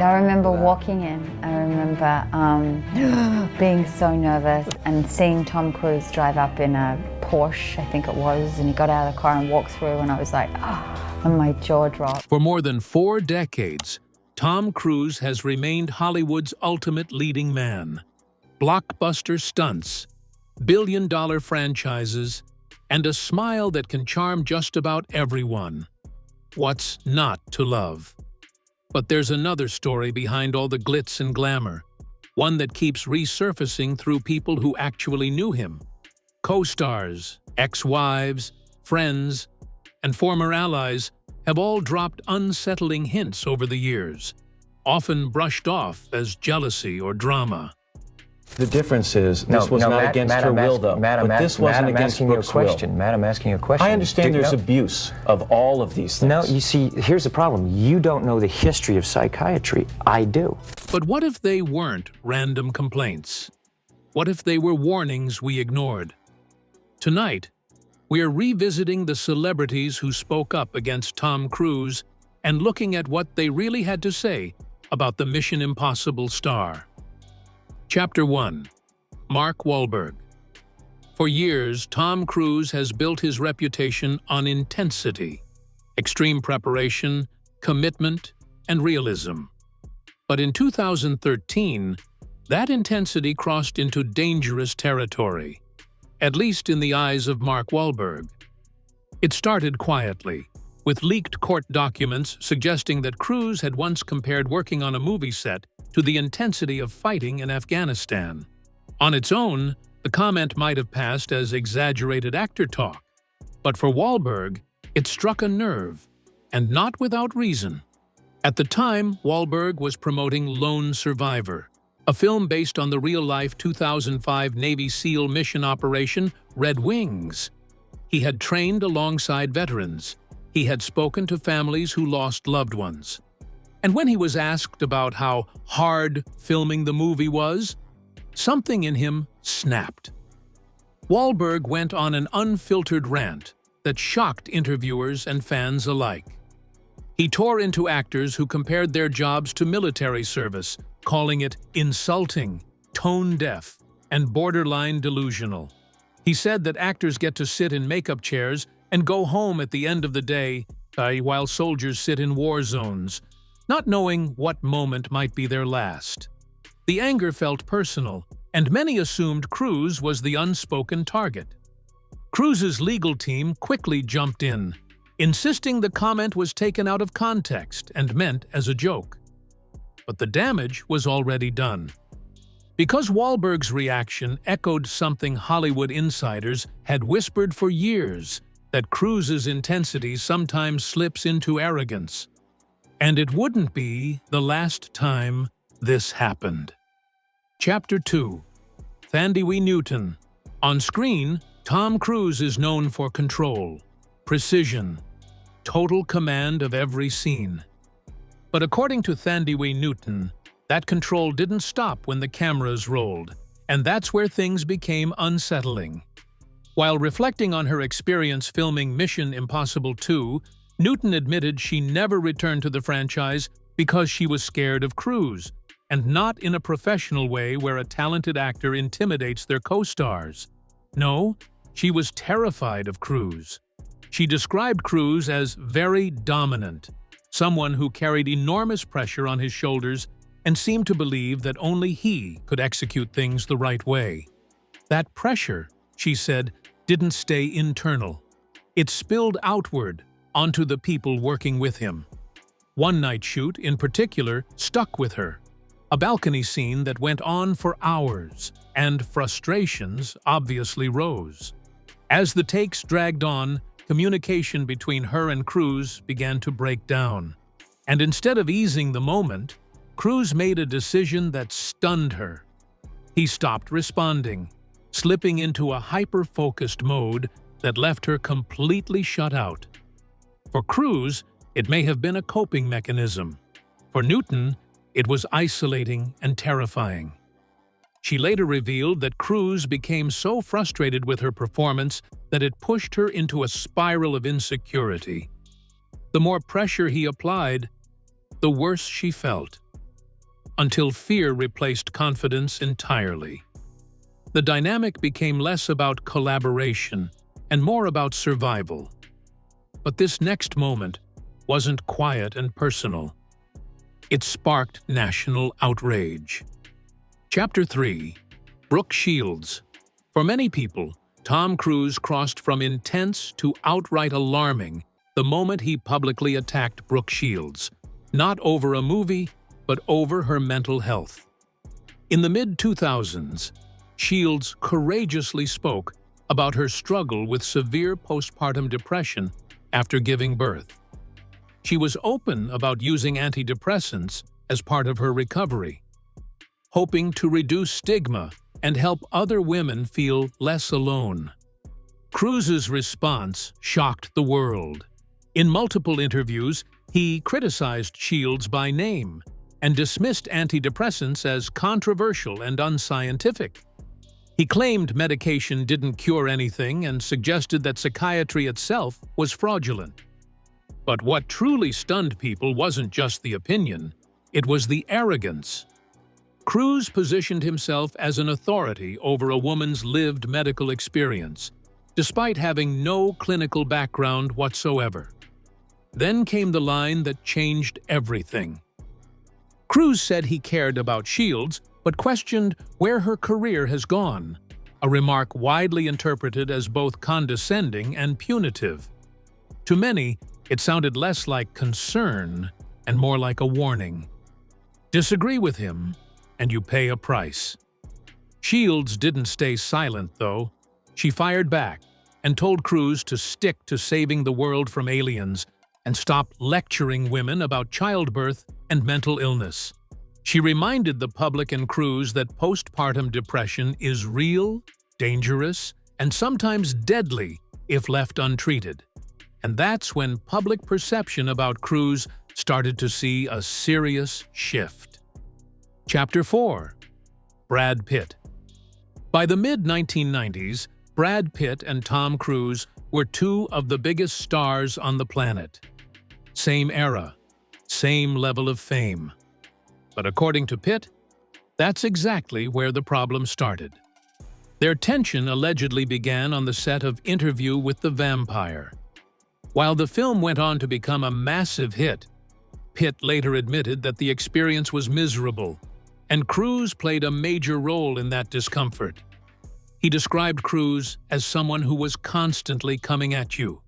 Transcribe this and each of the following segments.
I remember walking in. I remember being so nervous and seeing Tom Cruise drive up in a Porsche, I think it was, and he got out of the car and walked through, and I was like, and my jaw dropped. For more than 4 decades, Tom Cruise has remained Hollywood's ultimate leading man. Blockbuster stunts, billion-dollar franchises, and a smile that can charm just about everyone. What's not to love? But there's another story behind all the glitz and glamour, one that keeps resurfacing through people who actually knew him. Co-stars, ex-wives, friends, and former allies have all dropped unsettling hints over the years, often brushed off as jealousy or drama. The difference is this was not against her will, though. But this wasn't against Brooke's will. Madam, asking you a question. I understand there's abuse of all of these things. No, you see, here's the problem. You don't know the history of psychiatry. I do. But what if they weren't random complaints? What if they were warnings we ignored? Tonight, we're revisiting the celebrities who spoke up against Tom Cruise and looking at what they really had to say about the Mission Impossible star. Chapter 1. Mark Wahlberg. For years, Tom Cruise has built his reputation on intensity, extreme preparation, commitment, and realism. But in 2013, that intensity crossed into dangerous territory, at least in the eyes of Mark Wahlberg. It started quietly, with leaked court documents suggesting that Cruise had once compared working on a movie set to the intensity of fighting in Afghanistan. On its own, the comment might have passed as exaggerated actor talk, but for Wahlberg, it struck a nerve, and not without reason. At the time, Wahlberg was promoting Lone Survivor, a film based on the real-life 2005 Navy SEAL mission operation Red Wings. He had trained alongside veterans. He had spoken to families who lost loved ones. And when he was asked about how hard filming the movie was, something in him snapped. Wahlberg went on an unfiltered rant that shocked interviewers and fans alike. He tore into actors who compared their jobs to military service, calling it insulting, tone-deaf, and borderline delusional. He said that actors get to sit in makeup chairs and go home at the end of the day while soldiers sit in war zones, not knowing what moment might be their last. The anger felt personal, and many assumed Cruise was the unspoken target. Cruise's legal team quickly jumped in, insisting the comment was taken out of context and meant as a joke. But the damage was already done. Because Wahlberg's reaction echoed something Hollywood insiders had whispered for years, that Cruise's intensity sometimes slips into arrogance. And it wouldn't be the last time this happened. Chapter 2. Thandie Newton. On screen, Tom Cruise is known for control, precision, total command of every scene. But according to Thandie Newton, that control didn't stop when the cameras rolled, and that's where things became unsettling. While reflecting on her experience filming Mission Impossible 2, Newton admitted she never returned to the franchise because she was scared of Cruise, and not in a professional way where a talented actor intimidates their co-stars. No, she was terrified of Cruise. She described Cruise as very dominant, someone who carried enormous pressure on his shoulders and seemed to believe that only he could execute things the right way. That pressure, she said, didn't stay internal. It spilled outward onto the people working with him. One night shoot, in particular, stuck with her. A balcony scene that went on for hours, and frustrations obviously rose. As the takes dragged on, communication between her and Cruise began to break down. And instead of easing the moment, Cruise made a decision that stunned her. He stopped responding, slipping into a hyper-focused mode that left her completely shut out. For Cruise, it may have been a coping mechanism. For Newton, it was isolating and terrifying. She later revealed that Cruise became so frustrated with her performance that it pushed her into a spiral of insecurity. The more pressure he applied, the worse she felt. until fear replaced confidence entirely. The dynamic became less about collaboration and more about survival. But this next moment wasn't quiet and personal. It sparked national outrage. Chapter 3. Brooke Shields. For many people, Tom Cruise crossed from intense to outright alarming the moment he publicly attacked Brooke Shields, not over a movie, but over her mental health. In the mid-2000s, Shields courageously spoke about her struggle with severe postpartum depression after giving birth. She was open about using antidepressants as part of her recovery, hoping to reduce stigma and help other women feel less alone. Cruise's response shocked the world. In multiple interviews, he criticized Shields by name and dismissed antidepressants as controversial and unscientific. He claimed medication didn't cure anything and suggested that psychiatry itself was fraudulent. But what truly stunned people wasn't just the opinion, it was the arrogance. Cruise positioned himself as an authority over a woman's lived medical experience, despite having no clinical background whatsoever. Then came the line that changed everything. Cruise said he cared about Shields, but questioned where her career has gone, a remark widely interpreted as both condescending and punitive. To many, it sounded less like concern and more like a warning. Disagree with him, and you pay a price. Shields didn't stay silent, though. She fired back and told Cruise to stick to saving the world from aliens and stop lecturing women about childbirth and mental illness. She reminded the public and Cruise that postpartum depression is real, dangerous, and sometimes deadly if left untreated. And that's when public perception about Cruise started to see a serious shift. Chapter 4. Brad Pitt. By the mid-1990s, Brad Pitt and Tom Cruise were two of the biggest stars on the planet. Same era, same level of fame. But according to Pitt, that's exactly where the problem started. Their tension allegedly began on the set of Interview with the Vampire. While the film went on to become a massive hit, Pitt later admitted that the experience was miserable, and Cruise played a major role in that discomfort. He described Cruise as someone who was constantly coming at you,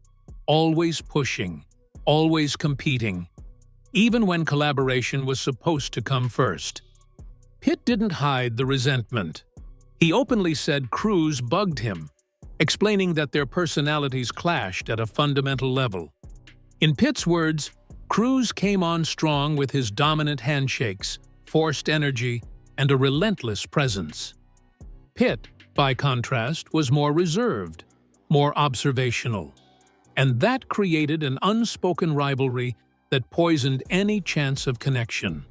always pushing, always competing, even when collaboration was supposed to come first. Pitt didn't hide the resentment. He openly said Cruise bugged him, explaining that their personalities clashed at a fundamental level. In Pitt's words, Cruise came on strong with his dominant handshakes, forced energy, and a relentless presence. Pitt, by contrast, was more reserved, more observational, and that created an unspoken rivalry that poisoned any chance of connection.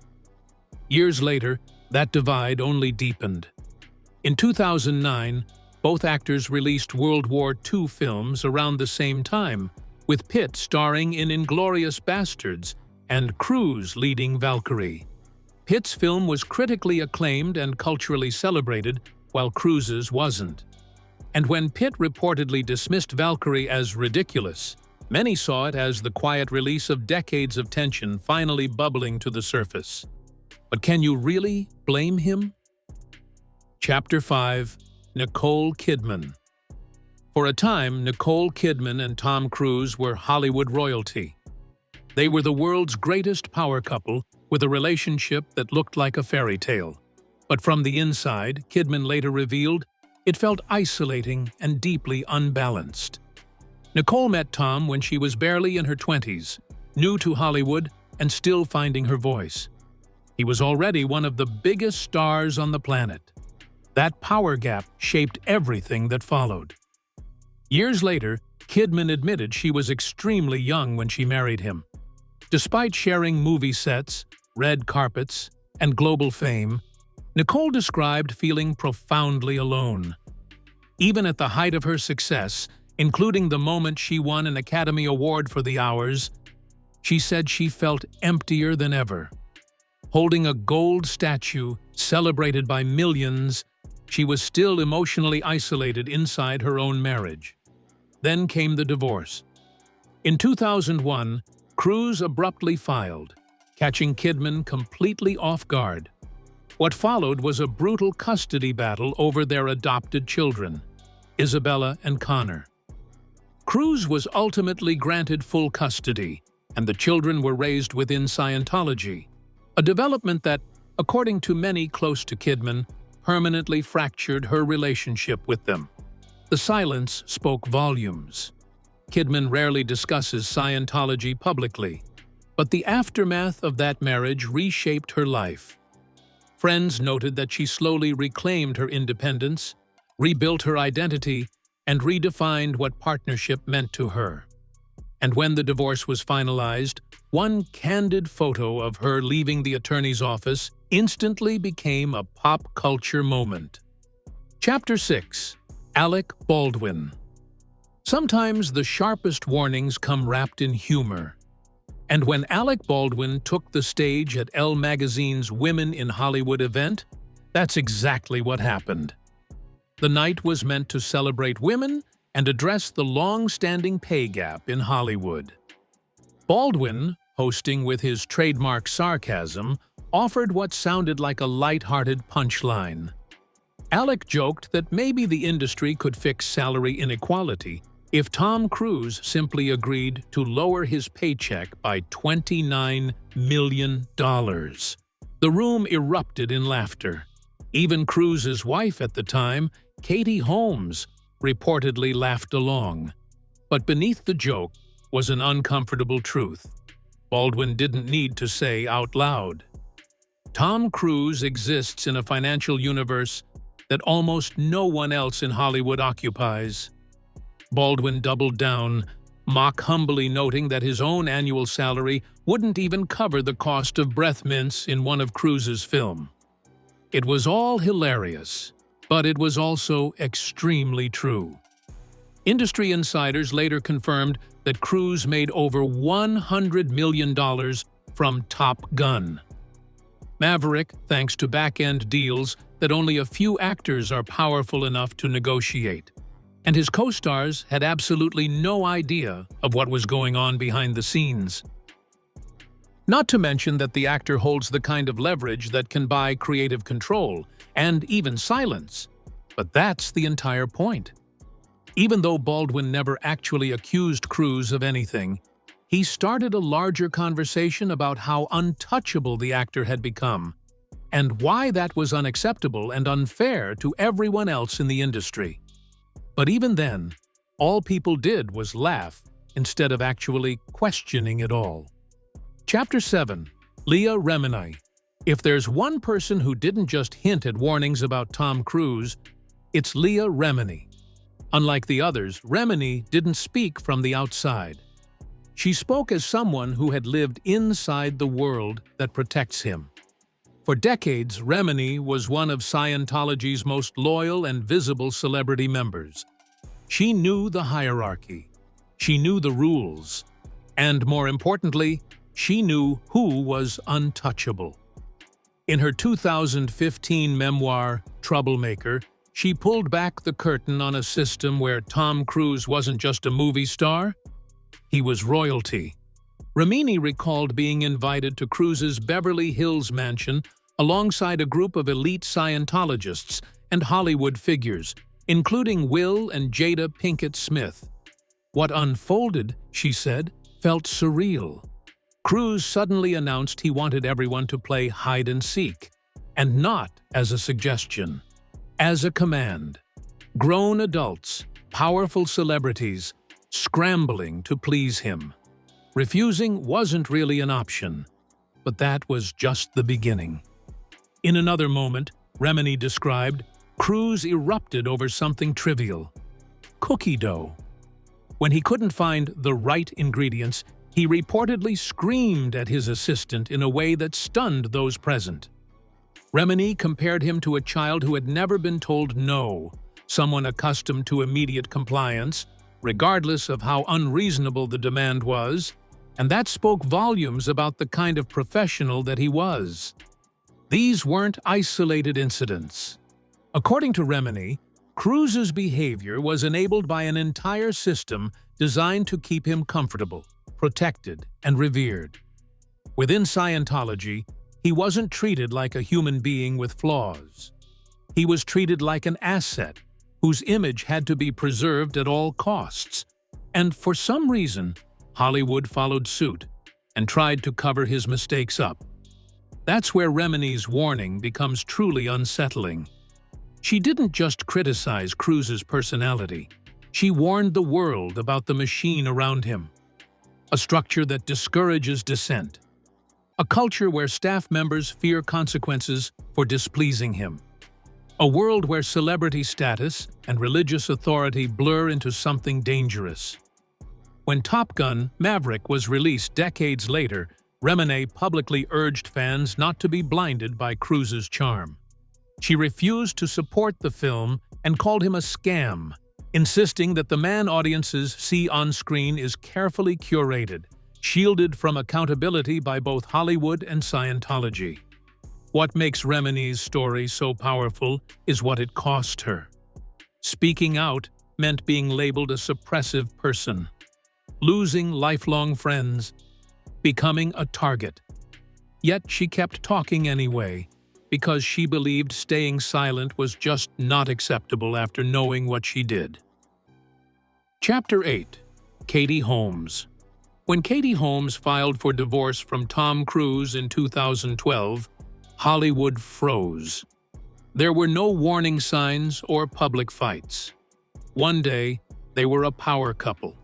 Years later, that divide only deepened. In 2009, both actors released World War II films around the same time, with Pitt starring in *Inglourious Basterds* and Cruise leading Valkyrie. Pitt's film was critically acclaimed and culturally celebrated, while Cruise's wasn't. And when Pitt reportedly dismissed Valkyrie as ridiculous, many saw it as the quiet release of decades of tension finally bubbling to the surface. But can you really blame him? Chapter 5. Nicole Kidman. For a time, Nicole Kidman and Tom Cruise were Hollywood royalty. They were the world's greatest power couple, with a relationship that looked like a fairy tale. But from the inside, Kidman later revealed, it felt isolating and deeply unbalanced. Nicole met Tom when she was barely in her 20s, new to Hollywood and still finding her voice. He was already one of the biggest stars on the planet. That power gap shaped everything that followed. Years later, Kidman admitted she was extremely young when she married him. Despite sharing movie sets, red carpets, and global fame, Nicole described feeling profoundly alone. Even at the height of her success, including the moment she won an Academy Award for The Hours, she said she felt emptier than ever. Holding a gold statue celebrated by millions, she was still emotionally isolated inside her own marriage. Then came the divorce. In 2001, Cruz abruptly filed, catching Kidman completely off guard. What followed was a brutal custody battle over their adopted children, Isabella and Connor. Cruz was ultimately granted full custody, and the children were raised within Scientology, a development that, according to many close to Kidman, permanently fractured her relationship with them. The silence spoke volumes. Kidman rarely discusses Scientology publicly, but the aftermath of that marriage reshaped her life. Friends noted that she slowly reclaimed her independence, rebuilt her identity, and redefined what partnership meant to her. And when the divorce was finalized, one candid photo of her leaving the attorney's office instantly became a pop culture moment. Chapter 6. Alec Baldwin. Sometimes the sharpest warnings come wrapped in humor. And when Alec Baldwin took the stage at Elle magazine's Women in Hollywood event, that's exactly what happened. The night was meant to celebrate women and address the long-standing pay gap in Hollywood. Baldwin, hosting with his trademark sarcasm, offered what sounded like a light-hearted punchline. Alec joked that maybe the industry could fix salary inequality if Tom Cruise simply agreed to lower his paycheck by $29 million. The room erupted in laughter. Even Cruise's wife at the time, Katie Holmes, reportedly laughed along. But beneath the joke was an uncomfortable truth Baldwin didn't need to say out loud. Tom Cruise exists in a financial universe that almost no one else in Hollywood occupies. Baldwin doubled down, mock-humbly noting that his own annual salary wouldn't even cover the cost of breath mints in one of Cruise's films. It was all hilarious, but it was also extremely true. Industry insiders later confirmed that Cruise made over $100 million from Top Gun. Maverick, thanks to back-end deals that only a few actors are powerful enough to negotiate. And his co-stars had absolutely no idea of what was going on behind the scenes. Not to mention that the actor holds the kind of leverage that can buy creative control and even silence. But that's the entire point. Even though Baldwin never actually accused Cruise of anything, he started a larger conversation about how untouchable the actor had become, and why that was unacceptable and unfair to everyone else in the industry. But even then, all people did was laugh instead of actually questioning it all. Chapter 7. Leah Remini. If there's one person who didn't just hint at warnings about Tom Cruise, it's Leah Remini. Unlike the others, Remini didn't speak from the outside. She spoke as someone who had lived inside the world that protects him. For decades, Remini was one of Scientology's most loyal and visible celebrity members. She knew the hierarchy, she knew the rules, and more importantly, she knew who was untouchable. In her 2015 memoir, Troublemaker, she pulled back the curtain on a system where Tom Cruise wasn't just a movie star, he was royalty. Remini recalled being invited to Cruise's Beverly Hills mansion alongside a group of elite Scientologists and Hollywood figures, including Will and Jada Pinkett Smith. What unfolded, she said, felt surreal. Cruise suddenly announced he wanted everyone to play hide-and-seek, and not as a suggestion, as a command. Grown adults, powerful celebrities, scrambling to please him. Refusing wasn't really an option, but that was just the beginning. In another moment, Remini described, Cruise erupted over something trivial: cookie dough. When he couldn't find the right ingredients, he reportedly screamed at his assistant in a way that stunned those present. Remini compared him to a child who had never been told no, someone accustomed to immediate compliance, regardless of how unreasonable the demand was, and that spoke volumes about the kind of professional that he was. These weren't isolated incidents. According to Remini, Cruz's behavior was enabled by an entire system designed to keep him comfortable, protected, and revered. Within Scientology, he wasn't treated like a human being with flaws. He was treated like an asset whose image had to be preserved at all costs. And for some reason, Hollywood followed suit and tried to cover his mistakes up. That's where Remini's warning becomes truly unsettling. She didn't just criticize Cruz's personality. She warned the world about the machine around him. A structure that discourages dissent. A culture where staff members fear consequences for displeasing him. A world where celebrity status and religious authority blur into something dangerous. When Top Gun: Maverick was released decades later, Remini publicly urged fans not to be blinded by Cruz's charm. She refused to support the film and called him a scam, insisting that the man audiences see on screen is carefully curated, shielded from accountability by both Hollywood and Scientology. What makes Remini's story so powerful is what it cost her. Speaking out meant being labeled a suppressive person, losing lifelong friends, becoming a target. Yet she kept talking anyway, because she believed staying silent was just not acceptable after knowing what she did. Chapter 8. Katie Holmes. When Katie Holmes filed for divorce from Tom Cruise in 2012, Hollywood froze. There were no warning signs or public fights. One day, they were a power couple.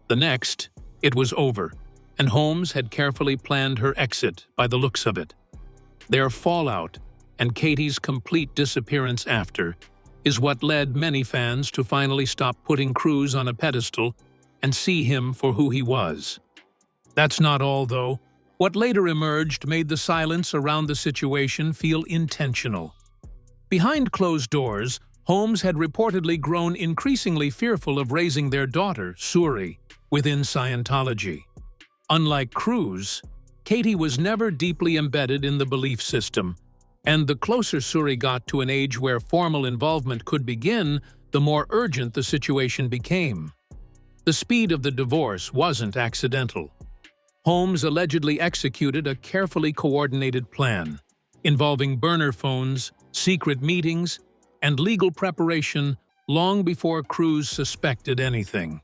The next, it was over, and Holmes had carefully planned her exit by the looks of it. Their fallout, and Katie's complete disappearance after, is what led many fans to finally stop putting Cruise on a pedestal and see him for who he was. That's not all, though. What later emerged made the silence around the situation feel intentional. Behind closed doors, Holmes had reportedly grown increasingly fearful of raising their daughter, Suri, within Scientology. Unlike Cruise, Katie was never deeply embedded in the belief system, and the closer Suri got to an age where formal involvement could begin, the more urgent the situation became. The speed of the divorce wasn't accidental. Holmes allegedly executed a carefully coordinated plan, involving burner phones, secret meetings, and legal preparation long before Cruise suspected anything.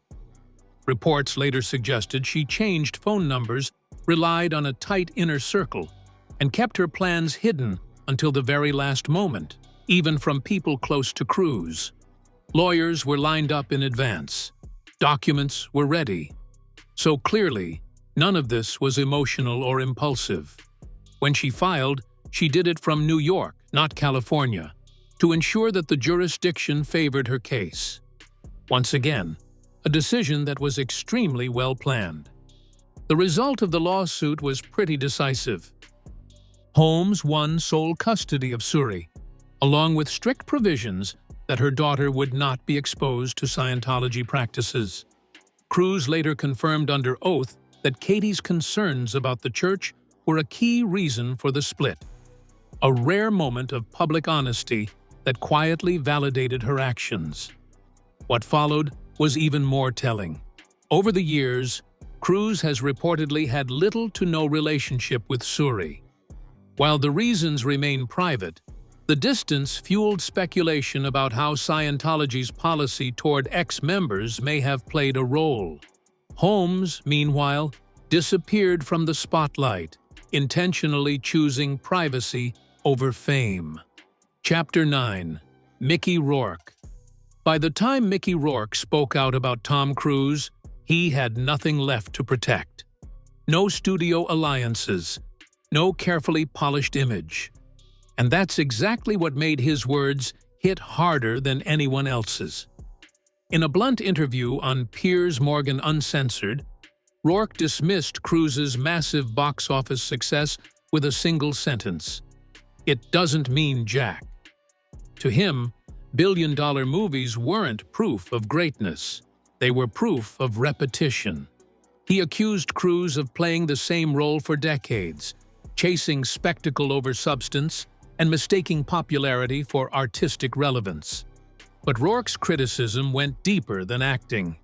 Reports later suggested she changed phone numbers, relied on a tight inner circle, and kept her plans hidden until the very last moment, even from people close to Cruise. Lawyers were lined up in advance. Documents were ready. So clearly, none of this was emotional or impulsive. When she filed, she did it from New York, not California, to ensure that the jurisdiction favored her case. Once again, a decision that was extremely well planned. The result of the lawsuit was pretty decisive. Holmes won sole custody of Suri, along with strict provisions that her daughter would not be exposed to Scientology practices. Cruise later confirmed under oath that Katie's concerns about the church were a key reason for the split, a rare moment of public honesty that quietly validated her actions. What followed was even more telling. Over the years, Cruise has reportedly had little to no relationship with Suri. While the reasons remain private, the distance fueled speculation about how Scientology's policy toward ex-members may have played a role. Holmes, meanwhile, disappeared from the spotlight, intentionally choosing privacy over fame. Chapter 9. Mickey Rourke. By the time Mickey Rourke spoke out about Tom Cruise, he had nothing left to protect. No studio alliances, no carefully polished image. And that's exactly what made his words hit harder than anyone else's. In a blunt interview on Piers Morgan Uncensored, Rourke dismissed Cruise's massive box office success with a single sentence: "It doesn't mean jack." To him, billion-dollar movies weren't proof of greatness. They were proof of repetition. He accused Cruise of playing the same role for decades, chasing spectacle over substance and mistaking popularity for artistic relevance. But Rourke's criticism went deeper than acting.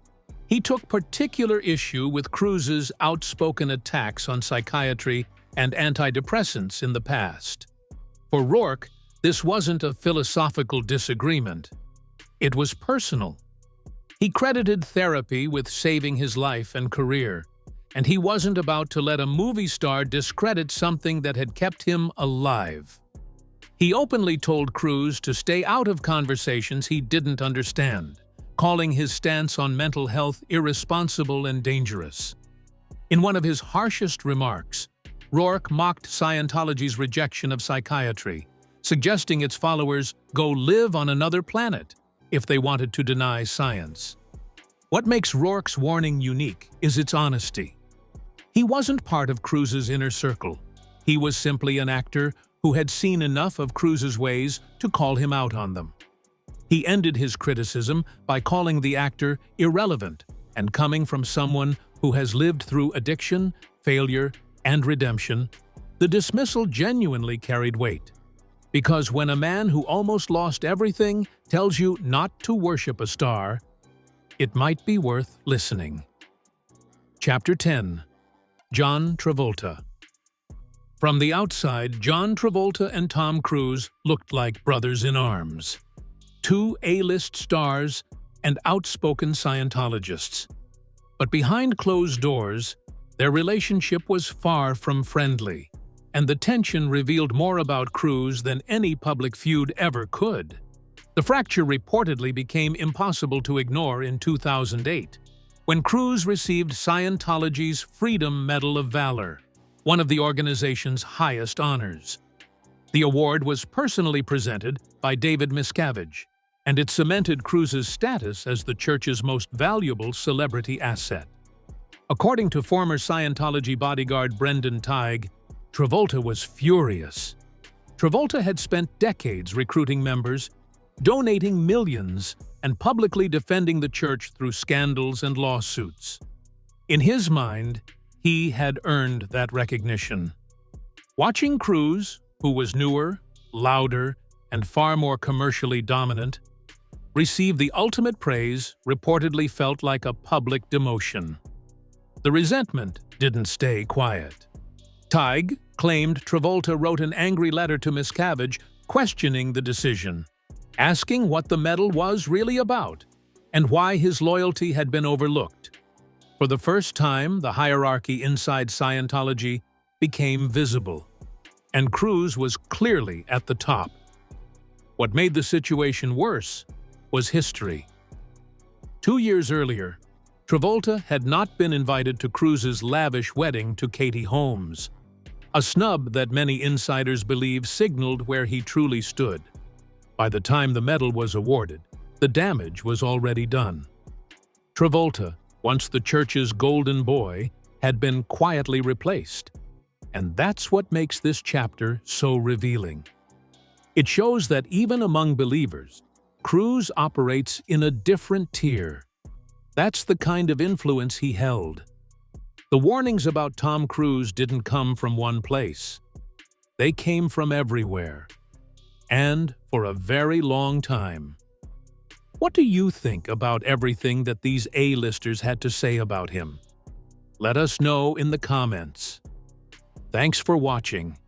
He took particular issue with Cruise's outspoken attacks on psychiatry and antidepressants in the past. For Rourke, this wasn't a philosophical disagreement. It was personal. He credited therapy with saving his life and career, and he wasn't about to let a movie star discredit something that had kept him alive. He openly told Cruise to stay out of conversations he didn't understand, calling his stance on mental health irresponsible and dangerous. In one of his harshest remarks, Rourke mocked Scientology's rejection of psychiatry, suggesting its followers go live on another planet if they wanted to deny science. What makes Rourke's warning unique is its honesty. He wasn't part of Cruise's inner circle. He was simply an actor who had seen enough of Cruise's ways to call him out on them. He ended his criticism by calling the actor irrelevant, and coming from someone who has lived through addiction, failure, and redemption, the dismissal genuinely carried weight. Because when a man who almost lost everything tells you not to worship a star, it might be worth listening. Chapter 10. John Travolta. From the outside, John Travolta and Tom Cruise looked like brothers in arms. Two A-list stars and outspoken Scientologists. But behind closed doors, their relationship was far from friendly, and the tension revealed more about Cruise than any public feud ever could. The fracture reportedly became impossible to ignore in 2008, when Cruise received Scientology's Freedom Medal of Valor, one of the organization's highest honors. The award was personally presented by David Miscavige, and it cemented Cruise's status as the church's most valuable celebrity asset. According to former Scientology bodyguard Brendan Teig, Travolta was furious. Travolta had spent decades recruiting members, donating millions, and publicly defending the church through scandals and lawsuits. In his mind, he had earned that recognition. Watching Cruise, who was newer, louder, and far more commercially dominant, receive the ultimate praise reportedly felt like a public demotion. The resentment didn't stay quiet. Teig claimed Travolta wrote an angry letter to Miscavige questioning the decision, asking what the medal was really about and why his loyalty had been overlooked. For the first time, the hierarchy inside Scientology became visible, and Cruise was clearly at the top. What made the situation worse was history. 2 years earlier, Travolta had not been invited to Cruise's lavish wedding to Katie Holmes, a snub that many insiders believe signaled where he truly stood. By the time the medal was awarded, the damage was already done. Travolta, once the church's golden boy, had been quietly replaced. And that's what makes this chapter so revealing. It shows that even among believers, Cruise operates in a different tier. That's the kind of influence he held. The warnings about Tom Cruise didn't come from one place. They came from everywhere. And for a very long time. What do you think about everything that these A-listers had to say about him? Let us know in the comments. Thanks for watching.